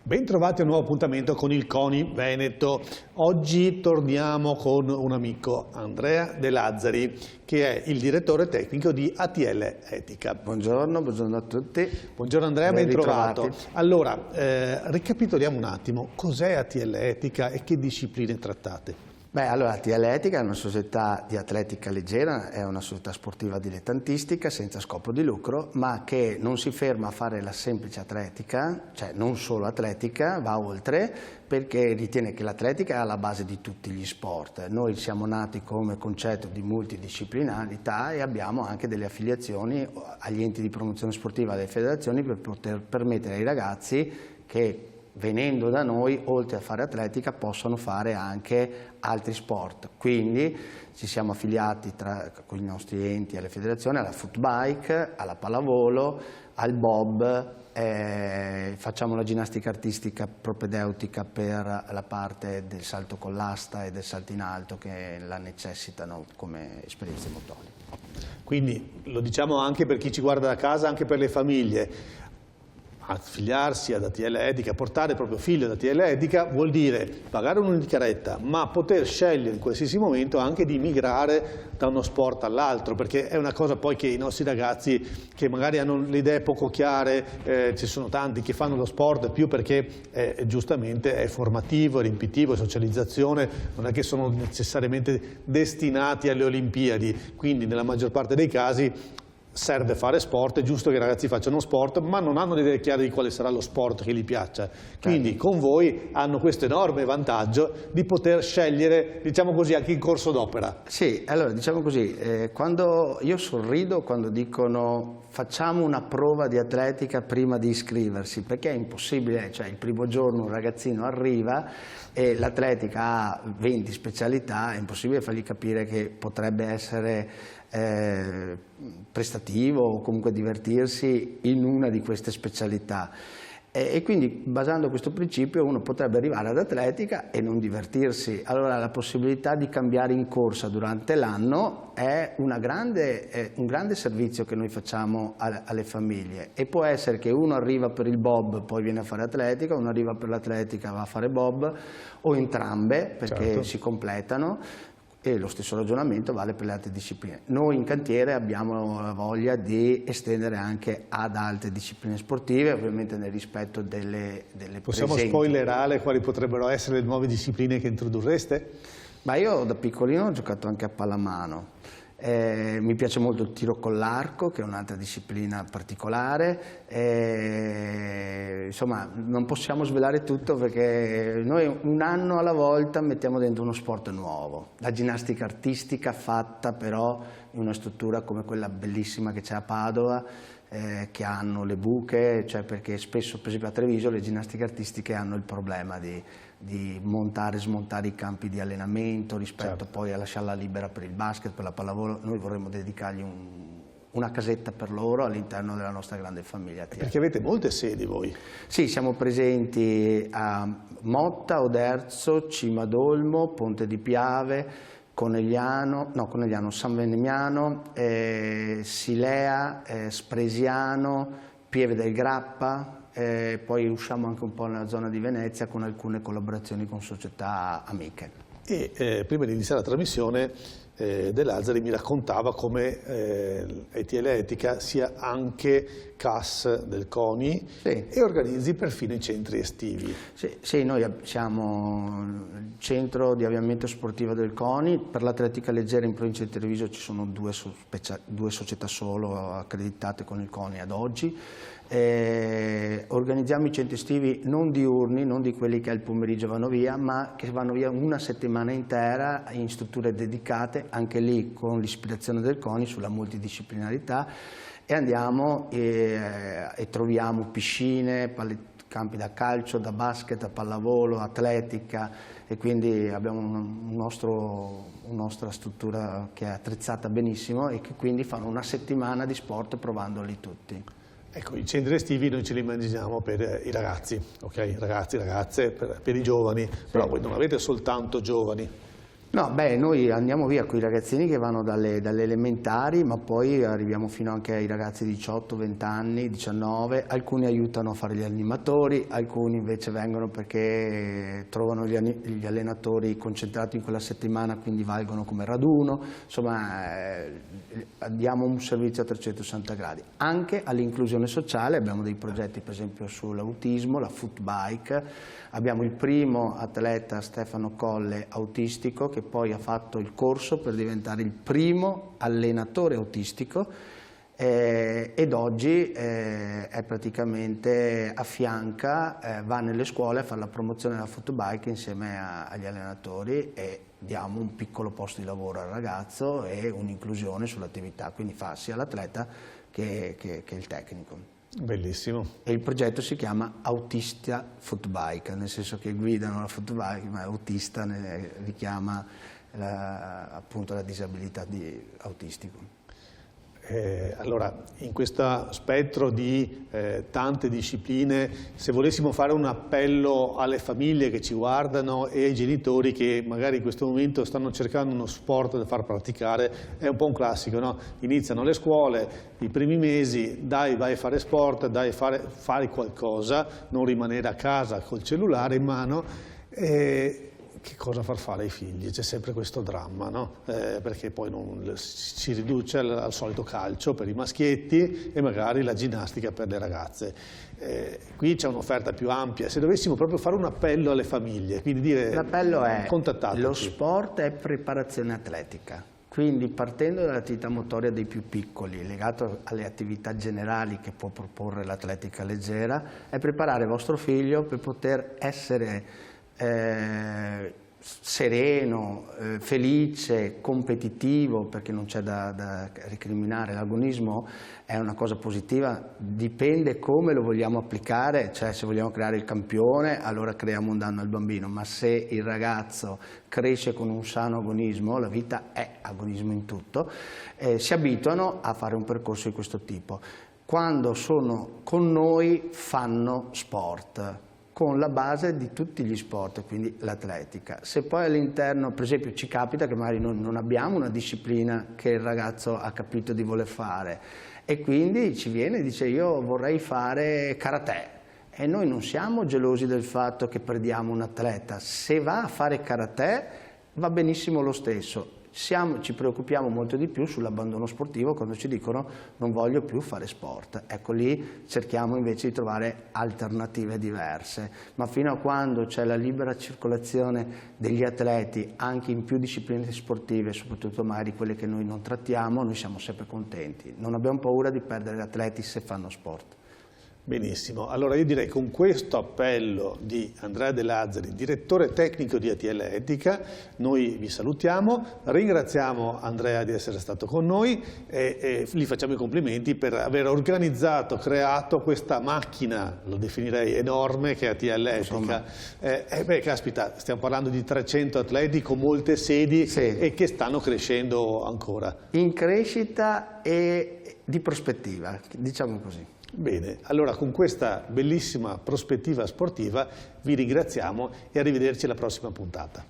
Bentrovati a un nuovo appuntamento con il CONI Veneto. Oggi torniamo con un amico, Andrea De Lazzari, che è il direttore tecnico di ATL Etica. Buongiorno a tutti. Buongiorno Andrea, ben trovato. Ritrovati. Allora, ricapitoliamo un attimo, cos'è ATL Etica e che discipline trattate? Allora, ATL Etica è una società di atletica leggera, è una società sportiva dilettantistica senza scopo di lucro, ma che non si ferma a fare la semplice atletica, cioè non solo atletica, va oltre, perché ritiene che l'atletica è alla base di tutti gli sport. Noi siamo nati come concetto di multidisciplinarità e abbiamo anche delle affiliazioni agli enti di promozione sportiva, alle federazioni, per poter permettere ai ragazzi che venendo da noi, oltre a fare atletica, possono fare anche altri sport. Quindi ci siamo affiliati con i nostri enti alle federazioni, alla footbike, alla pallavolo, al bob, facciamo la ginnastica artistica propedeutica per la parte del salto con l'asta e del salto in alto che la necessitano come esperienze motorie. Quindi lo diciamo anche per chi ci guarda da casa, anche per le famiglie. Affiliarsi ad ATL Etica, portare il proprio figlio ad ATL Etica vuol dire pagare un'unica retta, ma poter scegliere in qualsiasi momento anche di migrare da uno sport all'altro, perché è una cosa poi che i nostri ragazzi che magari hanno le idee poco chiare, ci sono tanti che fanno lo sport più perché giustamente è formativo, è riempitivo, è socializzazione, non è che sono necessariamente destinati alle Olimpiadi, quindi nella maggior parte dei casi serve fare sport, è giusto che i ragazzi facciano sport, ma non hanno idea chiara di quale sarà lo sport che gli piaccia. Quindi con voi hanno questo enorme vantaggio di poter scegliere, diciamo così, anche in corso d'opera. Sì, allora diciamo così, quando io sorrido quando dicono facciamo una prova di atletica prima di iscriversi, perché è impossibile, cioè il primo giorno un ragazzino arriva e l'atletica ha 20 specialità, è impossibile fargli capire che potrebbe essere prestativo o comunque divertirsi in una di queste specialità. E quindi basando questo principio uno potrebbe arrivare ad atletica e non divertirsi. Allora la possibilità di cambiare in corsa durante l'anno è un grande servizio che noi facciamo alle famiglie, e può essere che uno arriva per il bob poi viene a fare atletica, uno arriva per l'atletica va a fare bob, o entrambe, perché certo, si completano. E lo stesso ragionamento vale per le altre discipline. Noi in cantiere abbiamo la voglia di estendere anche ad altre discipline sportive, ovviamente nel rispetto delle Possiamo presenti. spoilerare quali potrebbero essere le nuove discipline che introdurreste? Ma io da piccolino ho giocato anche a pallamano. Mi piace molto il tiro con l'arco, che è un'altra disciplina particolare. Insomma, non possiamo svelare tutto perché noi un anno alla volta mettiamo dentro uno sport nuovo. La ginnastica artistica fatta però in una struttura come quella bellissima che c'è a Padova, che hanno le buche, cioè perché spesso, per esempio a Treviso, le ginnastiche artistiche hanno il problema di montare e smontare i campi di allenamento rispetto poi a lasciarla libera per il basket, per la pallavolo. Noi vorremmo dedicargli una casetta per loro all'interno della nostra grande famiglia. Perché avete molte sedi voi? Sì, siamo presenti a Motta, Oderzo, Cimadolmo, Ponte di Piave, San Venemiano, Silea, Spresiano, Pieve del Grappa, poi usciamo anche un po' nella zona di Venezia con alcune collaborazioni con società amiche. E prima di iniziare la trasmissione De Lazzari mi raccontava come ATL Etica sia anche CAS del CONI, sì, e organizzi perfino i centri estivi. Sì, noi siamo il centro di avviamento sportivo del CONI. Per l'atletica leggera in provincia di Treviso ci sono due società solo accreditate con il CONI ad oggi. Organizziamo i centri estivi non diurni, non di quelli che al pomeriggio vanno via, ma che vanno via una settimana intera in strutture dedicate, anche lì con l'ispirazione del CONI sulla multidisciplinarità, e andiamo e troviamo piscine, campi da calcio, da basket, da pallavolo, atletica, e quindi abbiamo una nostra struttura che è attrezzata benissimo e che quindi fanno una settimana di sport provandoli tutti. Ecco, i centri estivi noi ce li immaginiamo per i ragazzi, ok? Ragazzi, ragazze, per i giovani, sì, però voi non avete soltanto giovani. No, beh, noi andiamo via con i ragazzini che vanno dalle elementari, ma poi arriviamo fino anche ai ragazzi di 18, 20 anni, 19, alcuni aiutano a fare gli animatori, alcuni invece vengono perché trovano gli allenatori concentrati in quella settimana, quindi valgono come raduno, insomma diamo un servizio a 360 gradi. Anche all'inclusione sociale abbiamo dei progetti per esempio sull'autismo, la foot bike, abbiamo il primo atleta Stefano Colle autistico che poi ha fatto il corso per diventare il primo allenatore autistico ed oggi è praticamente affianca, va nelle scuole a fare la promozione della foot bike insieme agli allenatori e diamo un piccolo posto di lavoro al ragazzo e un'inclusione sull'attività, quindi fa sia l'atleta che il tecnico. Bellissimo. E il progetto si chiama Autista Foot Bike, nel senso che guidano la foot bike, ma autista richiama appunto la disabilità autistico. Allora, in questo spettro di tante discipline, se volessimo fare un appello alle famiglie che ci guardano e ai genitori che magari in questo momento stanno cercando uno sport da far praticare, è un po' un classico, no? Iniziano le scuole, i primi mesi, dai vai a fare sport, dai fare qualcosa, non rimanere a casa col cellulare in mano. Che cosa far fare ai figli? C'è sempre questo dramma, no? Perché poi si riduce al solito calcio per i maschietti e magari la ginnastica per le ragazze. Qui c'è un'offerta più ampia. Se dovessimo proprio fare un appello alle famiglie, quindi dire l'appello è contattateci. Lo sport è preparazione atletica. Quindi partendo dall'attività motoria dei più piccoli, legato alle attività generali che può proporre l'atletica leggera, è preparare vostro figlio per poter essere sereno, felice, competitivo, perché non c'è da recriminare. L'agonismo è una cosa positiva, dipende come lo vogliamo applicare, cioè se vogliamo creare il campione allora creiamo un danno al bambino, ma se il ragazzo cresce con un sano agonismo, la vita è agonismo in tutto, si abituano a fare un percorso di questo tipo. Quando sono con noi fanno sport, con la base di tutti gli sport, quindi l'atletica. Se poi all'interno, per esempio, ci capita che magari non abbiamo una disciplina che il ragazzo ha capito di voler fare e quindi ci viene e dice io vorrei fare karate e noi non siamo gelosi del fatto che perdiamo un atleta, se va a fare karate va benissimo lo stesso. Ci preoccupiamo molto di più sull'abbandono sportivo quando ci dicono non voglio più fare sport. Ecco, lì cerchiamo invece di trovare alternative diverse, ma fino a quando c'è la libera circolazione degli atleti anche in più discipline sportive, soprattutto magari quelle che noi non trattiamo, noi siamo sempre contenti. Non abbiamo paura di perdere gli atleti se fanno sport. Benissimo, allora io direi con questo appello di Andrea De Lazzari, direttore tecnico di ATL Etica, noi vi salutiamo, ringraziamo Andrea di essere stato con noi e gli facciamo i complimenti per aver organizzato, creato questa macchina, lo definirei enorme, che è ATL Etica. Beh, caspita, stiamo parlando di 300 atleti con molte sedi e che stanno crescendo ancora. In crescita e di prospettiva, diciamo così. Bene, allora con questa bellissima prospettiva sportiva vi ringraziamo e arrivederci alla prossima puntata.